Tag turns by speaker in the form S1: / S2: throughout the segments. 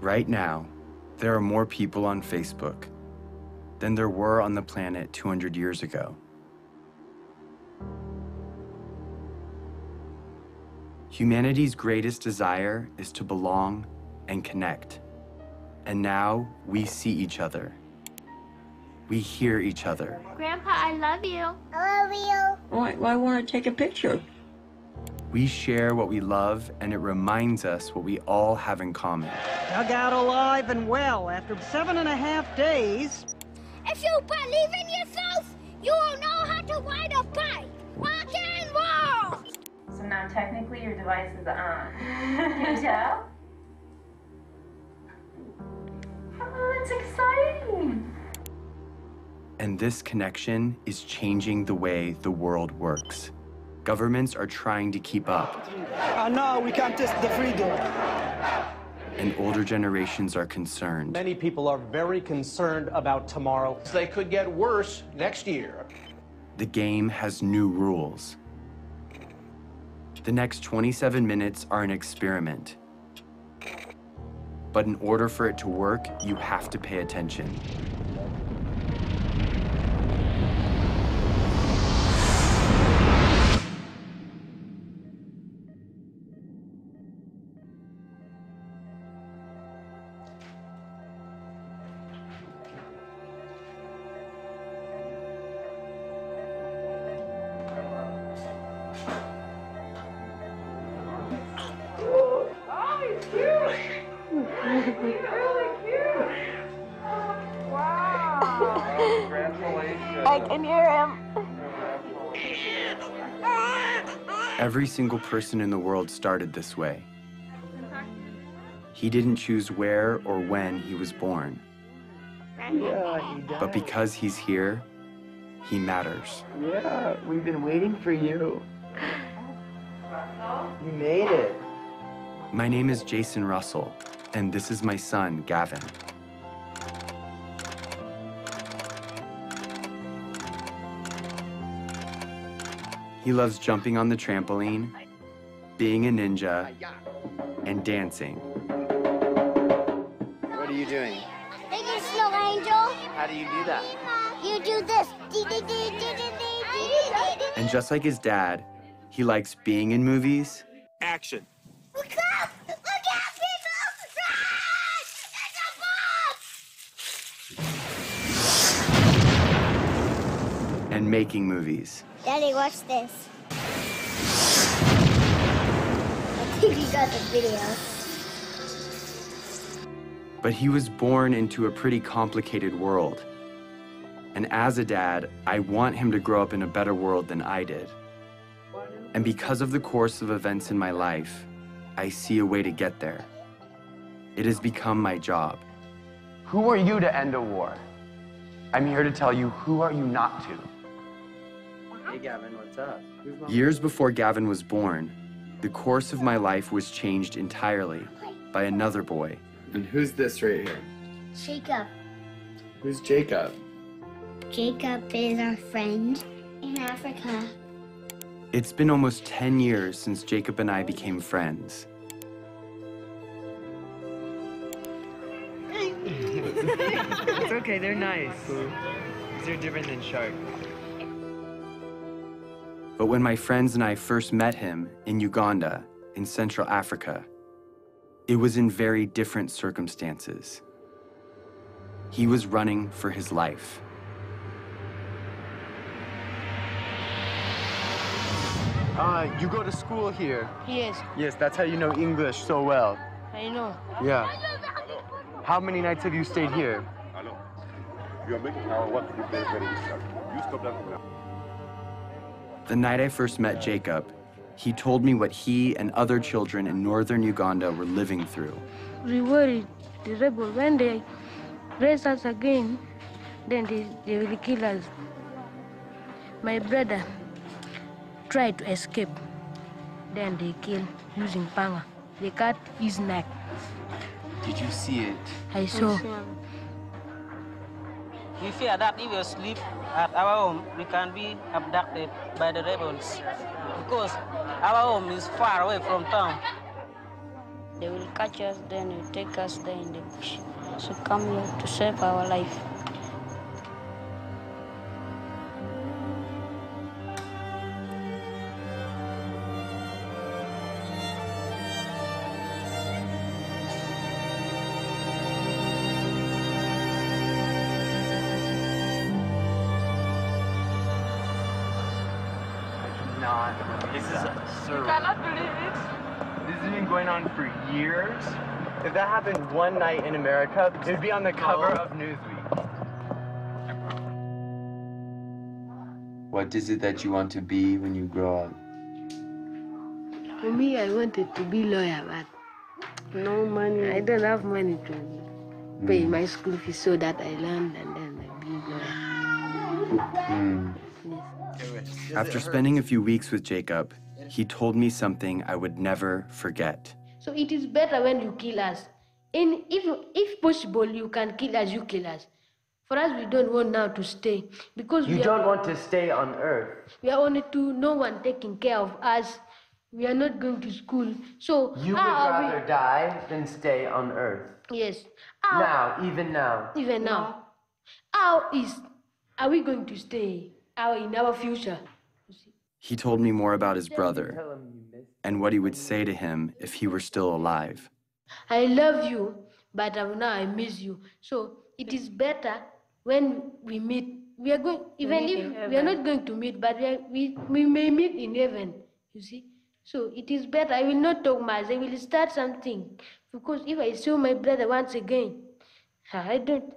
S1: Right now, there are more people on Facebook than there were on the planet 200 years ago. Humanity's greatest desire is to belong and connect. And now we see each other. We hear each other.
S2: Grandpa, I love you. I love you.
S3: Why want to take a picture?
S1: We share what we love, and it reminds us what we all have in common.
S4: Dug out alive and well after 7.5 days.
S2: If you believe in yourself, you will know how to ride a bike. Rock and roll!
S5: So now technically your device is on. Can you tell? Oh, that's exciting!
S1: And this connection is changing the way the world works. Governments are trying to keep up.
S4: No, we can't test the freedom.
S1: And older generations are concerned.
S6: Many people are very concerned about tomorrow.
S7: They could get worse next year.
S1: The game has new rules. The next 27 minutes are an experiment. But in order for it to work, you have to pay attention.
S2: I can hear him.
S1: Every single person in the world started this way. He didn't choose where or when he was born.
S8: Yeah, he died.
S1: But because he's here, he matters.
S8: Yeah, we've been waiting for you. You made it.
S1: My name is Jason Russell, and this is my son, Gavin. He loves jumping on the trampoline, being a ninja, and dancing.
S8: What are you doing?
S2: Thank you, Snow Angel.
S8: How do you do that?
S2: You do this.
S1: And just like his dad, he likes being in movies.
S7: Action.
S2: Look up! Look out, people! It's a bomb!
S1: And making movies.
S2: Daddy, watch this. I think you got the video.
S1: But he was born into a pretty complicated world. And as a dad, I want him to grow up in a better world than I did. And because of the course of events in my life, I see a way to get there. It has become my job.
S9: Who are you to end a war? I'm here to tell you, who are you not to?
S8: Hey, Gavin, what's up?
S1: Years before Gavin was born, the course of my life was changed entirely by another boy.
S8: And who's this right here?
S2: Jacob.
S8: Who's Jacob?
S2: Jacob is our friend in Africa.
S1: It's been almost 10 years since Jacob and I became friends.
S8: It's okay, they're nice. They're different than shark.
S1: But when my friends and I first met him in Uganda, in Central Africa, it was in very different circumstances. He was running for his life.
S9: You go to school here.
S10: Yes,
S9: Yes, that's how you know English so well.
S10: I know.
S9: Yeah. How many nights have you stayed here?
S11: You are making our work very, very difficult. You stop that now.
S1: The night I first met Jacob, he told me what he and other children in northern Uganda were living through.
S10: We worried the rebel when they raise us again, then they will kill us. My brother tried to escape. Then they killed using panga. They cut his neck.
S8: Did you see it?
S10: I saw.
S12: We fear that if we sleep at our home, we can be abducted by the rebels because our home is far away from town.
S10: They will catch us, then they will take us there in the bush. So come here to save our life.
S1: This is surreal. You cannot believe it. This has been going on for years. If that happened one night in America, it would be on the cover of Newsweek. What is it that you want to be when you grow up?
S10: For me, I wanted to be lawyer, but no money. I don't have money to pay my school fees, so that I learned and then I be lawyer.
S1: After spending a few weeks with Jacob, he told me something I would never forget.
S10: So it is better when you kill us. And if possible, you can kill us, you kill us. For us, we don't want now to stay. Because
S1: You don't want to stay on Earth.
S10: We are only two, no one taking care of us. We are not going to school. So
S1: You would rather die than stay on Earth.
S10: Yes.
S1: Even now.
S10: Even now. Are we going to stay in our future?
S1: He told me more about his brother and what he would say to him if he were still alive.
S10: I love you, but now I miss you. So it is better when we meet. We are going, even if we are not going to meet, but we may meet in heaven, you see. So it is better. I will not talk much. I will start something. Because if I saw my brother once again, I don't.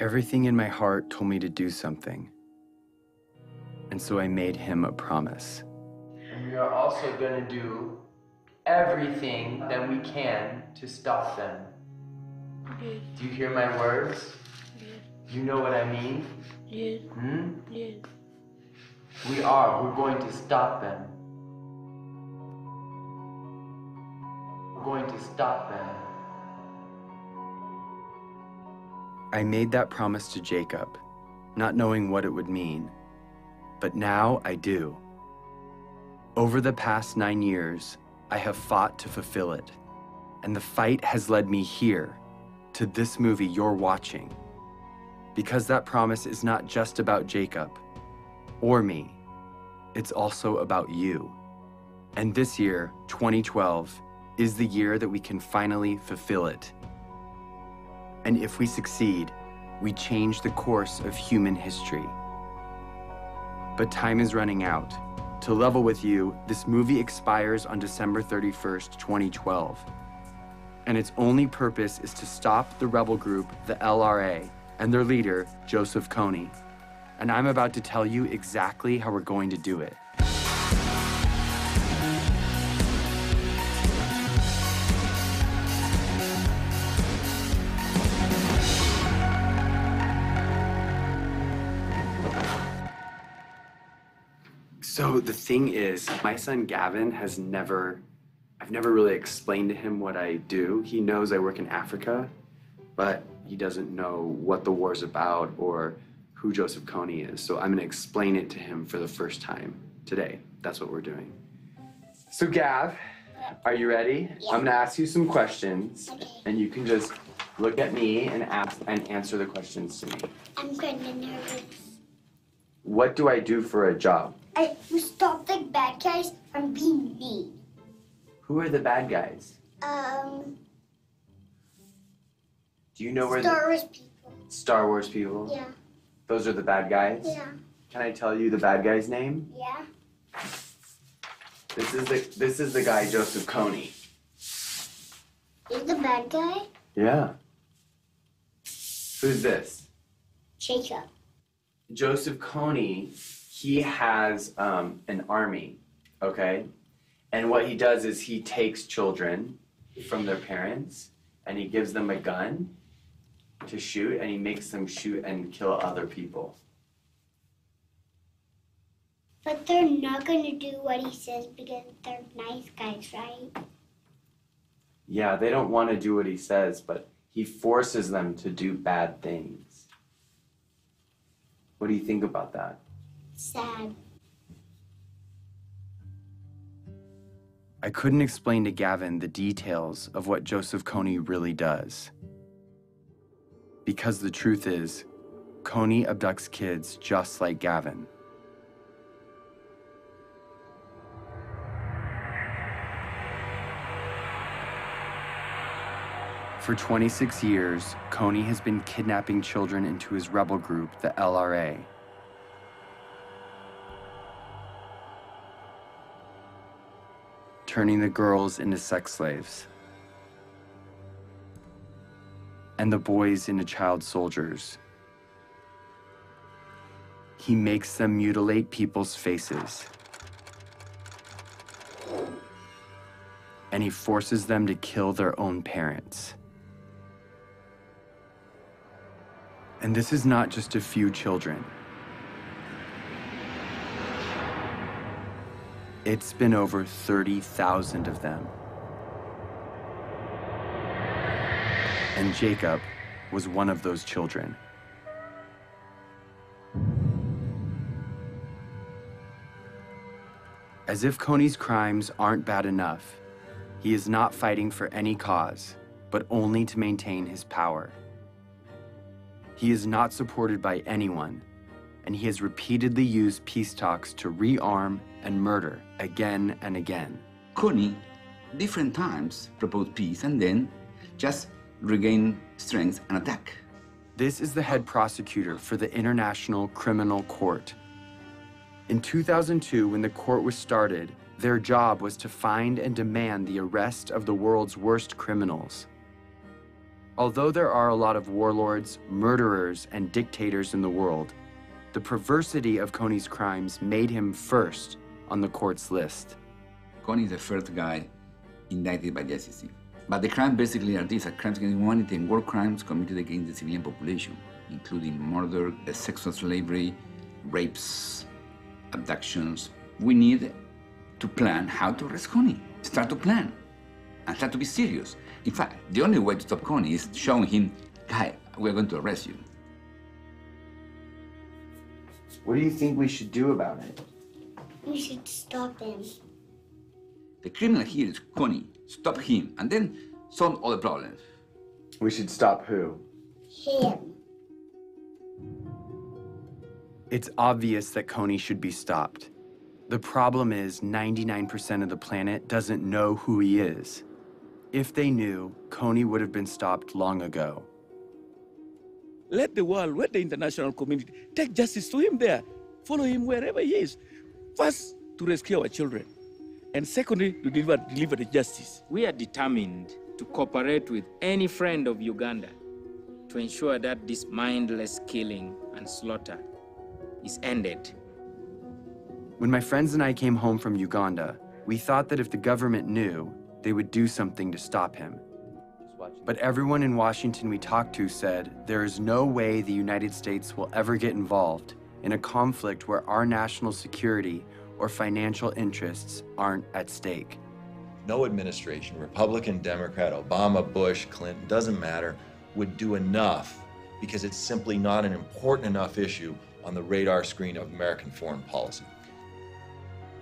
S1: Everything in my heart told me to do something. And so I made him a promise. And we are also going to do everything that we can to stop them.
S10: Yes.
S1: Do you hear my words?
S10: Yes.
S1: You know what I mean?
S10: Yes. Yes.
S1: We're going to stop them. We're going to stop them. I made that promise to Jacob, not knowing what it would mean. But now I do. Over the past 9 years, I have fought to fulfill it. And the fight has led me here, to this movie you're watching. Because that promise is not just about Jacob or me. It's also about you. And this year, 2012, is the year that we can finally fulfill it. And if we succeed, we change the course of human history. But time is running out. To level with you, this movie expires on December 31st, 2012. And its only purpose is to stop the rebel group, the LRA, and their leader, Joseph Kony. And I'm about to tell you exactly how we're going to do it. So the thing is, my son Gavin I've never really explained to him what I do. He knows I work in Africa, but he doesn't know what the war's about or who Joseph Kony is. So I'm gonna explain it to him for the first time today. That's what we're doing. So Gav, are you ready? Yeah. I'm gonna ask you some questions, and you can just look at me and answer the questions to me.
S2: I'm kind of nervous.
S1: What do I do for a job?
S2: I stop the bad guys from being mean.
S1: Who are the bad guys? Do you know where
S2: Star Wars people.
S1: Star Wars people?
S2: Yeah.
S1: Those are the bad guys?
S2: Yeah.
S1: Can I tell you the bad guy's name?
S2: Yeah.
S1: This is the guy, Joseph Kony.
S2: He's the bad guy?
S1: Yeah. Who's this?
S2: Jacob.
S1: Joseph Kony, he has an army, okay? And what he does is he takes children from their parents and he gives them a gun to shoot, and he makes them shoot and kill other people.
S2: But they're not going to do what he says because they're nice guys, right?
S1: Yeah, they don't want to do what he says, but he forces them to do bad things. What do you think about that?
S2: Sad.
S1: I couldn't explain to Gavin the details of what Joseph Kony really does. Because the truth is, Kony abducts kids just like Gavin. For 26 years, Kony has been kidnapping children into his rebel group, the LRA. Turning the girls into sex slaves. And the boys into child soldiers. He makes them mutilate people's faces. And he forces them to kill their own parents. And this is not just a few children. It's been over 30,000 of them. And Jacob was one of those children. As if Kony's crimes aren't bad enough, he is not fighting for any cause, but only to maintain his power. He is not supported by anyone, and he has repeatedly used peace talks to rearm and murder again and again.
S13: Kony, different times, proposed peace and then just regain strength and attack.
S1: This is the head prosecutor for the International Criminal Court. In 2002, when the court was started, their job was to find and demand the arrest of the world's worst criminals. Although there are a lot of warlords, murderers, and dictators in the world, the perversity of Kony's crimes made him first on the court's list.
S13: Kony is the first guy indicted by the ICC. But the crimes basically are these: crimes against humanity and war crimes committed against the civilian population, including murder, sexual slavery, rapes, abductions. We need to plan how to arrest Kony. Start to plan and start to be serious. In fact, the only way to stop Kony is showing him, guy, we're going to arrest you.
S1: What do you think we should do about it?
S2: We should stop him.
S13: The criminal here is Kony. Stop him and then solve all the problems.
S1: We should stop who?
S2: Him.
S1: It's obvious that Kony should be stopped. The problem is 99% of the planet doesn't know who he is. If they knew, Kony would have been stopped long ago.
S14: Let the world, let the international community take justice to him there. Follow him wherever he is. First, to rescue our children. And secondly, to deliver the justice.
S15: We are determined to cooperate with any friend of Uganda to ensure that this mindless killing and slaughter is ended.
S1: When my friends and I came home from Uganda, we thought that if the government knew, they would do something to stop him. But everyone in Washington we talked to said there is no way the United States will ever get involved in a conflict where our national security or financial interests aren't at stake.
S16: No administration, Republican, Democrat, Obama, Bush, Clinton, doesn't matter, would do enough because it's simply not an important enough issue on the radar screen of American foreign policy.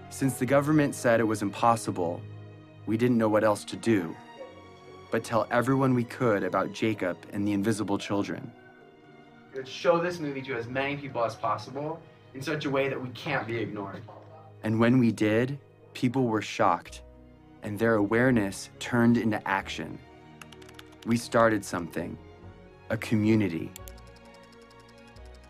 S1: Since the government said it was impossible, we didn't know what else to do but tell everyone we could about Jacob and the invisible children.
S8: Let's show this movie to as many people as possible in such a way that we can't be ignored.
S1: And when we did, people were shocked, and their awareness turned into action. We started something, a community.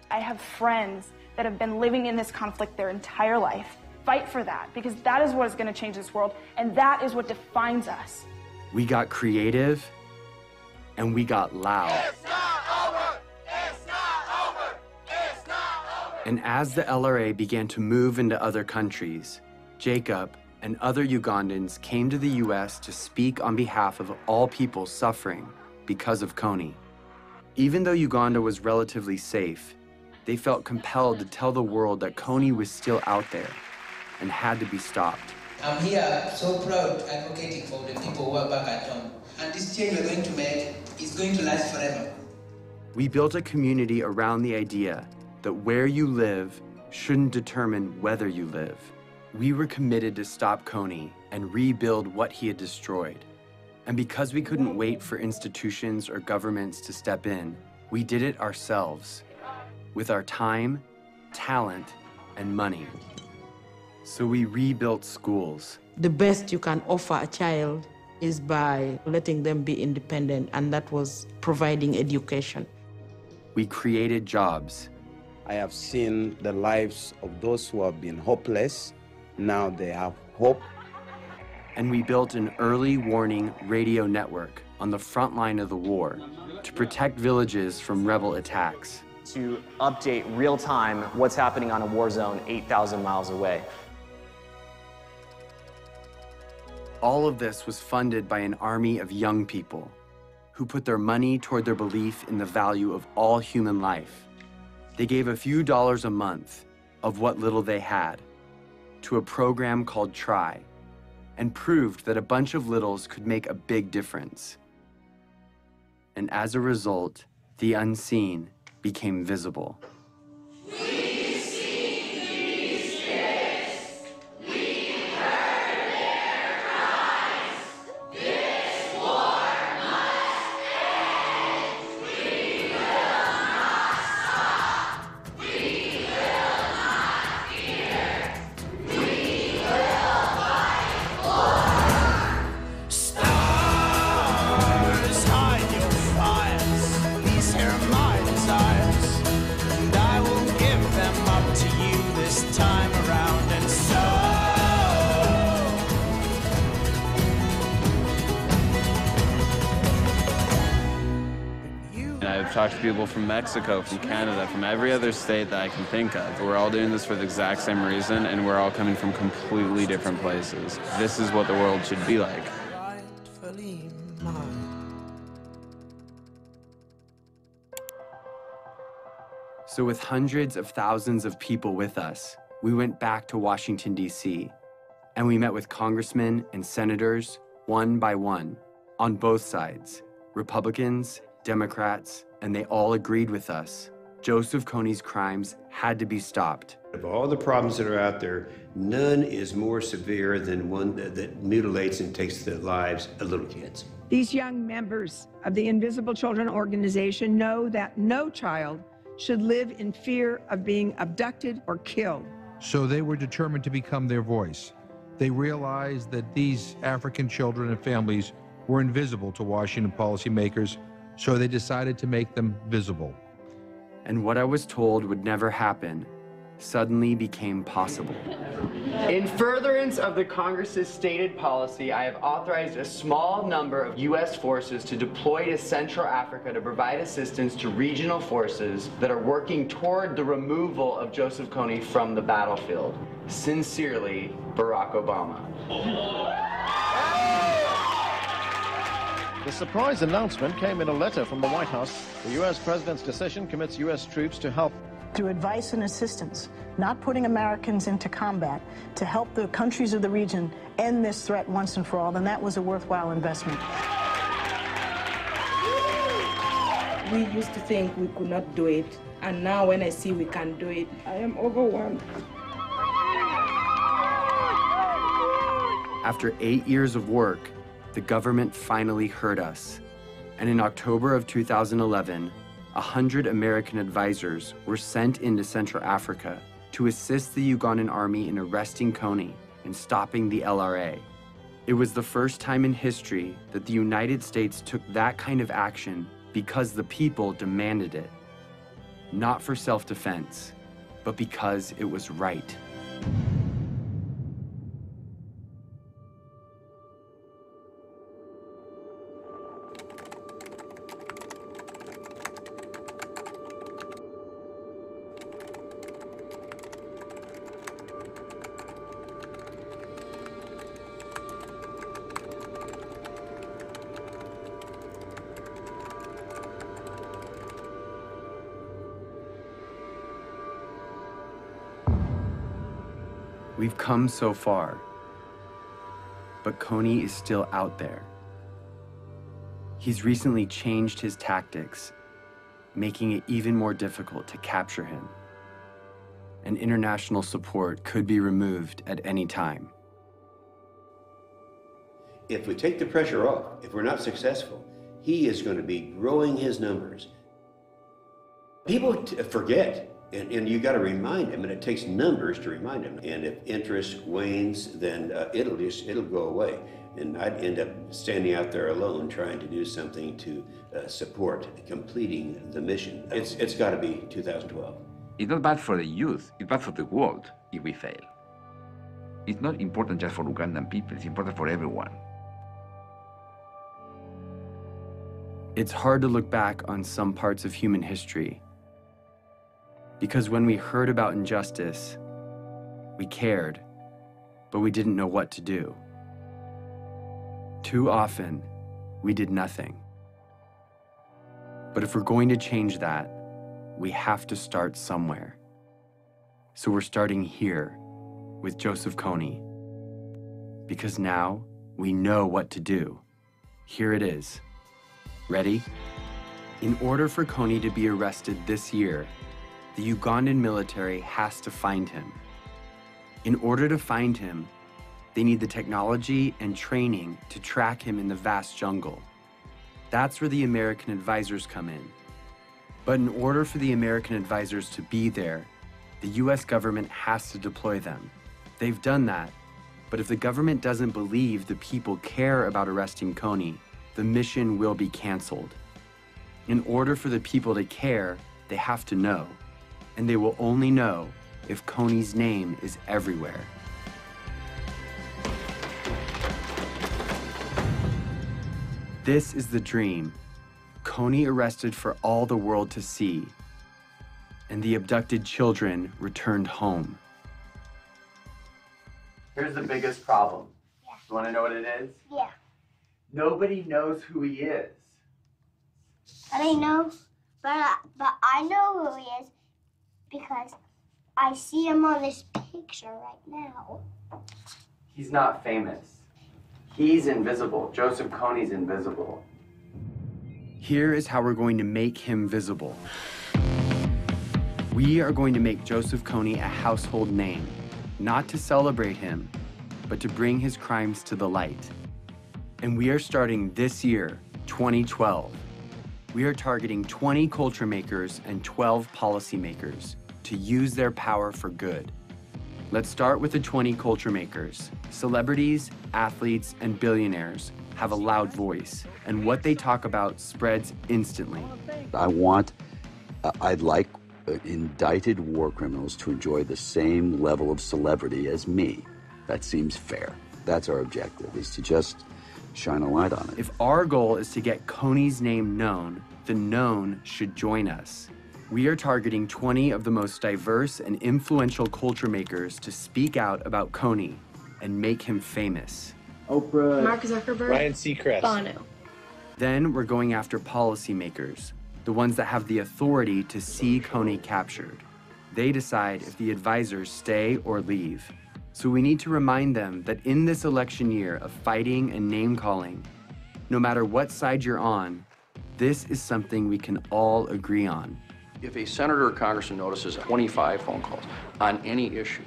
S17: I have friends that have been living in this conflict their entire life. Fight for that, because that is what is going to change this world, and that is what defines us.
S1: We got creative, and we got loud.
S18: It's not over! It's not over! It's not over!
S1: And as the LRA began to move into other countries, Jacob and other Ugandans came to the US to speak on behalf of all people suffering because of Kony. Even though Uganda was relatively safe, they felt compelled to tell the world that Kony was still out there, and had to be stopped.
S19: I'm here so proud advocating for the people who are back at home. And this change we're going to make is going to last forever.
S1: We built a community around the idea that where you live shouldn't determine whether you live. We were committed to stop Kony and rebuild what he had destroyed. And because we couldn't wait for institutions or governments to step in, we did it ourselves, with our time, talent, and money. So we rebuilt schools.
S3: The best you can offer a child is by letting them be independent, and that was providing education.
S1: We created jobs.
S20: I have seen the lives of those who have been hopeless. Now they have hope.
S1: And we built an early warning radio network on the front line of the war to protect villages from rebel attacks.
S21: To update real time what's happening on a war zone 8,000 miles away.
S1: All of this was funded by an army of young people who put their money toward their belief in the value of all human life. They gave a few dollars a month of what little they had to a program called Try, and proved that a bunch of littles could make a big difference. And as a result, the unseen became visible.
S22: I've talked to people from Mexico, from Canada, from every other state that I can think of. We're all doing this for the exact same reason, and we're all coming from completely different places. This is what the world should be like.
S1: So with hundreds of thousands of people with us, we went back to Washington, D.C., and we met with congressmen and senators, one by one, on both sides, Republicans, Democrats, and they all agreed with us. Joseph Kony's crimes had to be stopped.
S23: Of all the problems that are out there, none is more severe than one that mutilates and takes the lives of little kids.
S24: These young members of the Invisible Children organization know that no child should live in fear of being abducted or killed.
S25: So they were determined to become their voice. They realized that these African children and families were invisible to Washington policymakers, so they decided to make them visible.
S1: And what I was told would never happen suddenly became possible.
S8: In furtherance of the Congress's stated policy, I have authorized a small number of U.S. forces to deploy to Central Africa to provide assistance to regional forces that are working toward the removal of Joseph Kony from the battlefield. Sincerely, Barack Obama.
S26: The surprise announcement came in a letter from the White House. The U.S. President's decision commits U.S. troops to help.
S27: Through advice and assistance, not putting Americans into combat, to help the countries of the region end this threat once and for all, then that was a worthwhile investment.
S28: We used to think we could not do it, and now when I see we can do it, I am overwhelmed.
S1: After 8 years of work, the government finally heard us. And in October of 2011, 100 American advisors were sent into Central Africa to assist the Ugandan army in arresting Kony and stopping the LRA. It was the first time in history that the United States took that kind of action because the people demanded it. Not for self-defense, but because it was right. We've come so far, but Kony is still out there. He's recently changed his tactics, making it even more difficult to capture him. And international support could be removed at any time.
S23: If we take the pressure off, if we're not successful, he is going to be growing his numbers. People forget, and you got to remind them, and it takes numbers to remind them. And if interest wanes, then it'll go away. And I'd end up standing out there alone trying to do something to support completing the mission. It's got to be 2012.
S13: It's not bad for the youth, it's bad for the world if we fail. It's not important just for Ugandan people, it's important for everyone.
S1: It's hard to look back on some parts of human history, because when we heard about injustice, we cared, but we didn't know what to do. Too often, we did nothing. But if we're going to change that, we have to start somewhere. So we're starting here with Joseph Kony, because now we know what to do. Here it is. Ready? In order for Kony to be arrested this year, the Ugandan military has to find him. In order to find him, they need the technology and training to track him in the vast jungle. That's where the American advisors come in. But in order for the American advisors to be there, the US government has to deploy them. They've done that, but if the government doesn't believe the people care about arresting Kony, the mission will be canceled. In order for the people to care, they have to know, and they will only know if Kony's name is everywhere. This is the dream. Kony arrested for all the world to see, and the abducted children returned home. Here's the biggest problem.
S2: Yeah.
S1: You want to know what it is?
S2: Yeah.
S1: Nobody knows who he is.
S2: I know, but I know who he is because I see him on this picture right now.
S1: He's not famous. He's invisible. Joseph Kony's invisible. Here is how we're going to make him visible. We are going to make Joseph Kony a household name, not to celebrate him, but to bring his crimes to the light. And we are starting this year, 2012. We are targeting 20 culture makers and 12 policymakers to use their power for good. Let's start with the 20 culture makers. Celebrities, athletes, and billionaires have a loud voice, and what they talk about spreads instantly.
S4: I'd like indicted war criminals to enjoy the same level of celebrity as me. That seems fair. That's our objective, is to just shine a light on it.
S1: If our goal is to get Kony's name known, the known should join us. We are targeting 20 of the most diverse and influential culture makers to speak out about Kony and make him famous.
S5: Oprah,
S28: Mark Zuckerberg,
S5: Ryan Seacrest,
S28: Bono.
S1: Then we're going after policymakers, the ones that have the authority to see Kony captured. They decide if the advisors stay or leave. So we need to remind them that in this election year of fighting and name-calling, no matter what side you're on, this is something we can all agree on.
S6: If a senator or congressman notices 25 phone calls on any issue,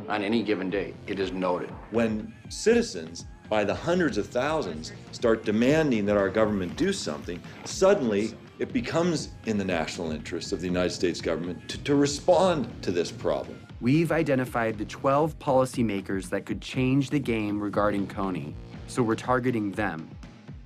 S6: on any given day, it is noted.
S16: When citizens, by the hundreds of thousands, start demanding that our government do something, suddenly it becomes in the national interest of the United States government to respond to this problem.
S1: We've identified the 12 policymakers that could change the game regarding Kony, so we're targeting them.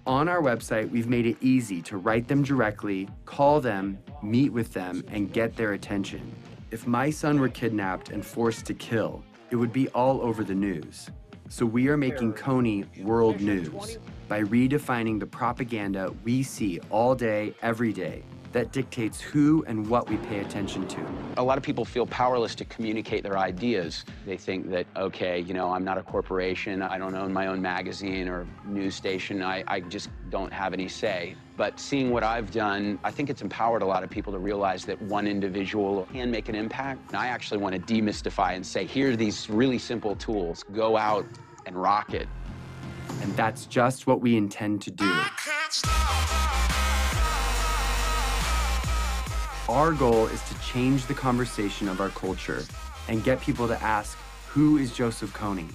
S1: On our website, we've made it easy to write them directly, call them, meet with them, and get their attention. If my son were kidnapped and forced to kill, it would be all over the news. So we are making Kony world news by redefining the propaganda we see all day, every day, that dictates who and what we pay attention to.
S5: A lot of people feel powerless to communicate their ideas. They think that, okay, you know, I'm not a corporation, I don't own my own magazine or news station, I just don't have any say. But seeing what I've done, I think it's empowered a lot of people to realize that one individual can make an impact. And I actually want to demystify and say, here are these really simple tools. Go out and rock it.
S1: And that's just what we intend to do. Our goal is to change the conversation of our culture and get people to ask, who is Joseph Kony?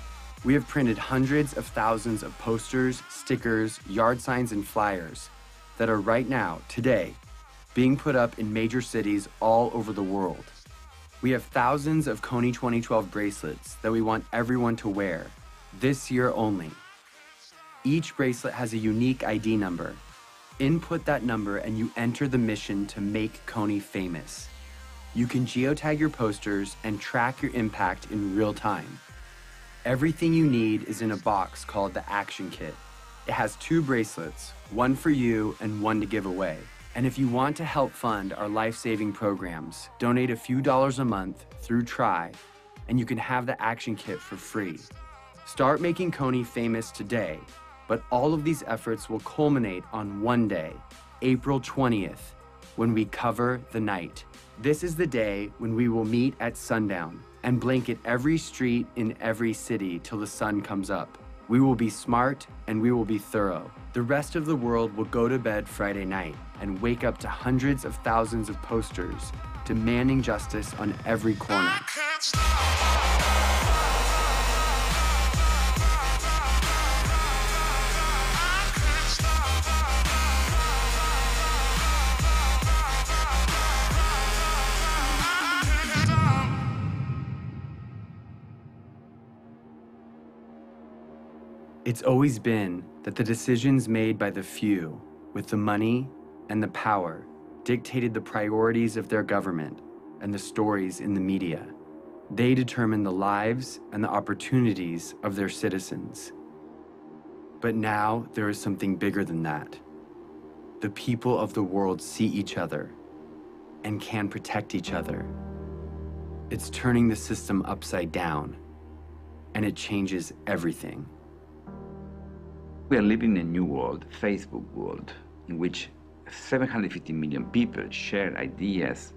S1: We have printed hundreds of thousands of posters, stickers, yard signs, and flyers that are right now, today, being put up in major cities all over the world. We have thousands of Kony 2012 bracelets that we want everyone to wear, this year only. Each bracelet has a unique ID number. Input that number and you enter the mission to make Kony famous. You can geotag your posters and track your impact in real time. Everything you need is in a box called the Action Kit. It has 2 bracelets, one for you and one to give away. And if you want to help fund our life-saving programs, donate a few dollars a month through Try, and you can have the Action Kit for free. Start making Kony famous today, but all of these efforts will culminate on one day, April 20th, when we cover the night. This is the day when we will meet at sundown and blanket every street in every city till the sun comes up. We will be smart and we will be thorough. The rest of the world will go to bed Friday night and wake up to hundreds of thousands of posters demanding justice on every corner. It's always been that the decisions made by the few with the money and the power dictated the priorities of their government and the stories in the media. They determine the lives and the opportunities of their citizens. But now there is something bigger than that. The people of the world see each other and can protect each other. It's turning the system upside down, and it changes everything.
S13: We are living in a new world, Facebook world, in which 750 million people share ideas,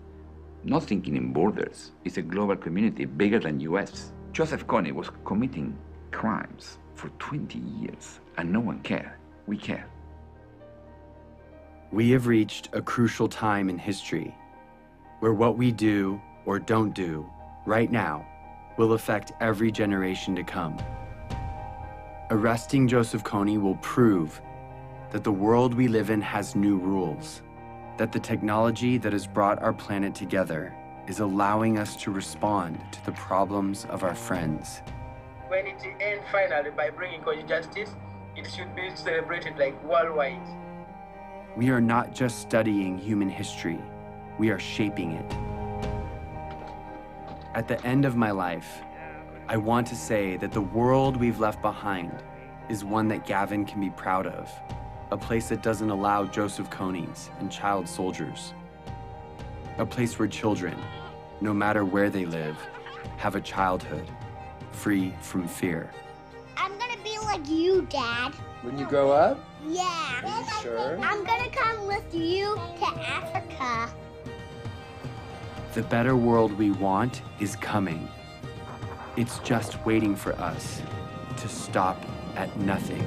S13: not thinking in borders. It's a global community bigger than US. Joseph Kony was committing crimes for 20 years, and no one cared. We care.
S1: We have reached a crucial time in history where what we do or don't do right now will affect every generation to come. Arresting Joseph Kony will prove that the world we live in has new rules, that the technology that has brought our planet together is allowing us to respond to the problems of our friends.
S7: When it ends finally by bringing Kony justice, it should be celebrated like worldwide.
S1: We are not just studying human history, we are shaping it. At the end of my life, I want to say that the world we've left behind is one that Gavin can be proud of, a place that doesn't allow Joseph Konys and child soldiers, a place where children, no matter where they live, have a childhood free from fear.
S2: I'm gonna be like you, Dad.
S8: When you grow up?
S2: Yeah.
S8: Are you sure?
S2: I'm gonna come with you to Africa.
S1: The better world we want is coming. It's just waiting for us to stop at nothing.